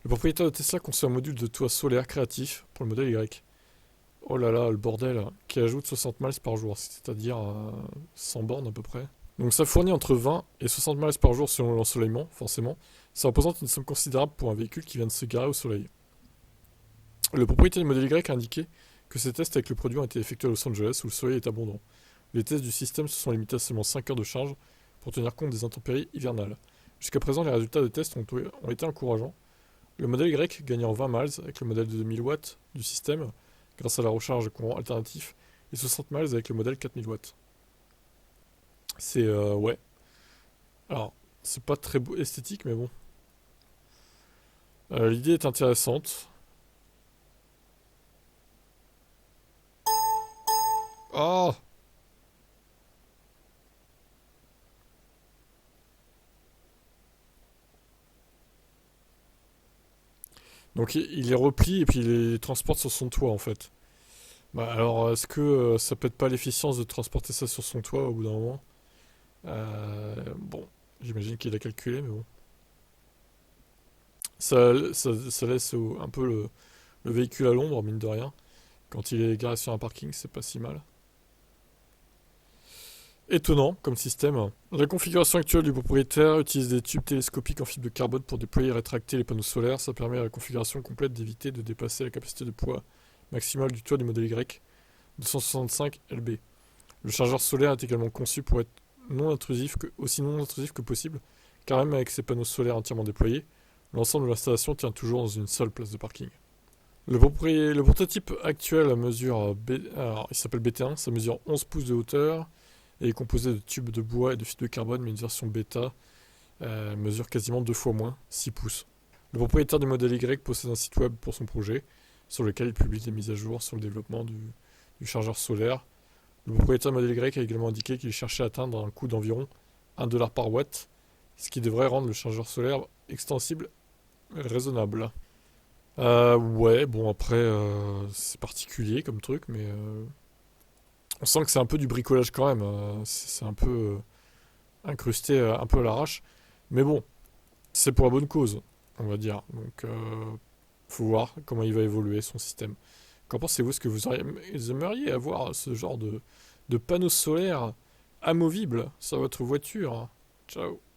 Le propriétaire de Tesla conçoit un module de toit solaire créatif pour le modèle Y. Oh là là, le bordel, qui ajoute 60 miles par jour, c'est-à-dire 100 bornes à peu près. Donc ça fournit entre 20 et 60 miles par jour selon l'ensoleillement, forcément. Ça représente une somme considérable pour un véhicule qui vient de se garer au soleil. Le propriétaire du modèle Y a indiqué que ces tests avec le produit ont été effectués à Los Angeles où le soleil est abondant. Les tests du système se sont limités à seulement 5 heures de charge pour tenir compte des intempéries hivernales. Jusqu'à présent, les résultats des tests ont été encourageants. Le modèle Y gagne en 20 miles avec le modèle de 2000 watts du système grâce à la recharge de courant alternatif et 60 miles avec le modèle 4000 watts. C'est ouais. Alors, c'est pas très esthétique, mais bon. L'idée est intéressante. Oh. Donc il les replie et puis il les transporte sur son toit en fait. Bah alors est-ce que ça pète pas l'efficience de transporter ça sur son toit au bout d'un moment? Bon, j'imagine qu'il a calculé, mais bon. Ça laisse un peu le véhicule à l'ombre, mine de rien. Quand il est garé sur un parking, c'est pas si mal. Étonnant comme système. La configuration actuelle du propriétaire utilise des tubes télescopiques en fibre de carbone pour déployer et rétracter les panneaux solaires. Ça permet à la configuration complète d'éviter de dépasser la capacité de poids maximale du toit du modèle Y, 265 lb. Le chargeur solaire est également conçu pour être aussi non intrusif que possible, car même avec ses panneaux solaires entièrement déployés, l'ensemble de l'installation tient toujours dans une seule place de parking. Le prototype actuel mesure, alors, il s'appelle BT1, ça mesure 11 pouces de hauteur et est composé de tubes de bois et de fibres de carbone, mais une version bêta mesure quasiment 2 fois moins, 6 pouces. Le propriétaire du modèle Y possède un site web pour son projet, sur lequel il publie des mises à jour sur le développement du chargeur solaire. Le propriétaire du modèle Y a également indiqué qu'il cherchait à atteindre un coût d'environ 1 $ par watt, ce qui devrait rendre le chargeur solaire extensible et raisonnable. Ouais, bon après, c'est particulier comme truc, mais on sent que c'est un peu du bricolage quand même. C'est un peu incrusté un peu à l'arrache. Mais bon, c'est pour la bonne cause, on va dire. Donc, faut voir comment il va évoluer son système. Qu'en pensez-vous? Est-ce que vous aimeriez avoir ce genre de panneaux solaires amovibles sur votre voiture? Ciao.